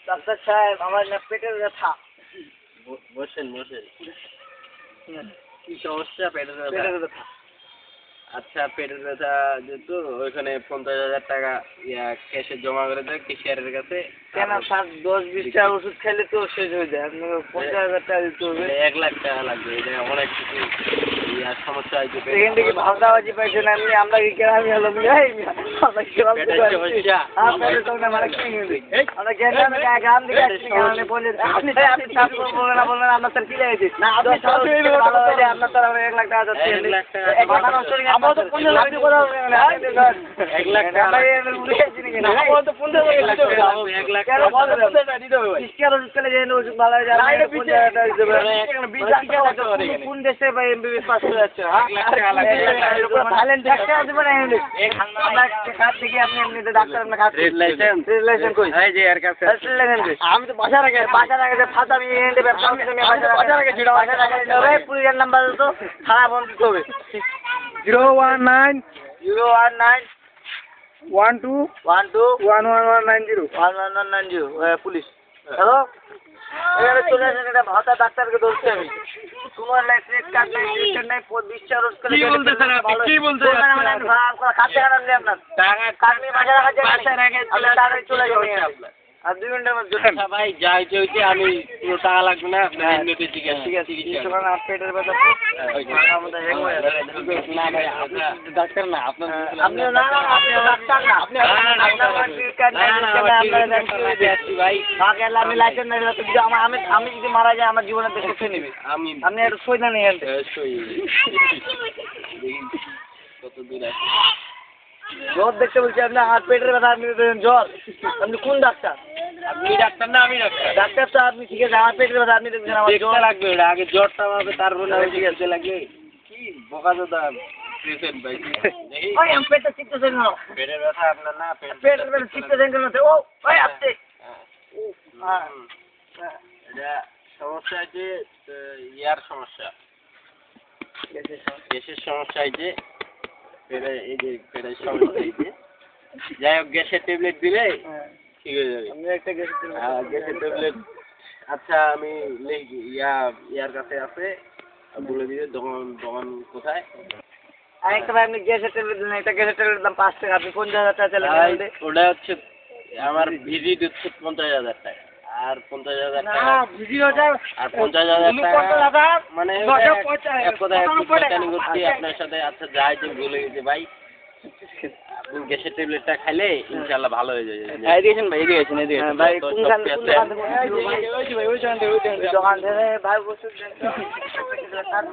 Doctor সাহেব আমার না পেটের ব্যথা। বসেন বসেন। কি সমস্যা? পেটের ব্যথা। আচ্ছা, পেটের ব্যথা যেহেতু ওইখানে 50,000 টাকা ক্যাশে জমা করে দেয় ক্যাশিয়ারের কাছে। কেন স্যার 10-20 টাকার ওষুধ খেলে তো শেষ হয়ে যায়, আপনাকে 50,000 টাকা দিতে হবে। 1 লাখ টাকা লাগবে। এটা অনেক কিছু সমস্যা হয়েছে। এখান থেকে ভাবদাবাজি পাইছেন আপনি, আমরা কি গ্রামে হলাম? আমরা গ্রাম থেকে গ্রাম থেকে আসছি, গ্রামে বলে আপনি বললেন আপনার স্যার কি লেগেছে? ভালো হয়েছে আপনার স্যার 1 লাখ টাকা যাচ্ছে। 1 লাখ টাকা আমার তো 15 লাখ টাকা 1 লাখ টাকা কোন দেশে ভাই এমবিবিএস পাস করে যাচ্ছে? আমি তো বাসার আগে ফার্স্ট আমি পুলিশের নাম্বার তো থানা বন্ধ হবে 019 019 12 12 11190 1190 পুলিশ। হ্যালো, এখানে চলে আসেন, এটা ভাতা ডাক্তারকে ধরছি আমি। তোমার লাইসেন্স কার্ড নাই, রেজিস্টার নাই, 20 টাকা রোজ করে কি বলতেছেন আপনি? কি বলতেছেন? খাতে খারাপ নেই আপনার কার্ড নিয়ে বাজার রাখা তাড়াতাড়ি চলে যাবেন আপনার। আর 2 ঘন্টার মধ্যে ভাই যা হইছে আমি পুরো টাকা লাগবে না, আপনার এমনিতে ঠিক আছে। ঠিক আছে, পেটের ব্যথা না ভাই, ডাক্তার না আপনার। আপনি না, আপনি ডাক্তার না, আপনি ভাই আমি লাইসেন্স নাই, আমি যদি মারা যাই আমার জীবনের দেশে খেয়ে নেবে। আপনি একটু সই না নিয়ে কত দূর আছে জ্বর দেখতে বলছি আপনার হাত পেটের ব্যথা, আপনি জ্বর। আপনি কোন ডাক্তার? আপনি ডাক্তার না আমি ডাক্তার? ডাক্তার তো আপনি, ঠিক আছে, আমার পেটের ব্যথা আপনি দেখছেন, আমার জ্বর লাগবে। ওটা আগে জ্বরটা হবে, তারপরে আমি ঠিক আছে লাগবে। কি বোকা দাদা পেশেন্ট ভাই। ওই আমি পেটটা চিপতেছেন না, পেটের ব্যথা আপনার না? পেটের ব্যথা চিপতেছেন কেন? ও ওই আপনি এটা সমস্যা আছে, ইয়ার সমস্যা, গ্যাসের সমস্যা হয়েছে। এই যে পেটের সমস্যা হয়েছে। যাই হোক, গ্যাসের ট্যাবলেট দিলে ঠিক হয়ে যাবে। আমি একটা গ্যাসের ট্যাবলেট। আচ্ছা, আমি ইয়ার কাছে আছে, বলে দিবে দোকান কোথায়। আরেকটা ভাই, আপনি গ্যাসের ট্যাবলেট দিলেন, একটা গ্যাসের ট্যাবলেট দাম 5 টাকা, আপনি 50,000 টাকা চাইলেন। ওটা হচ্ছে আমার ভিজিট হচ্ছে 50,000 টাকা, আর 50,000 টাকা আর 50,000 টাকা মানে এক কথায় করছি আপনার সাথে। আচ্ছা, যাই যে ভুলে গেছে ভাই, আপনি গ্যাসের ট্যাবলেটটা খাইলে ইনশাআল্লাহ ভালো হয়ে যাবে। এদিকেছেন ভাই, এদিকেছেন ভাই, কোনখান দোকান থেকে ভাই বসে দেন।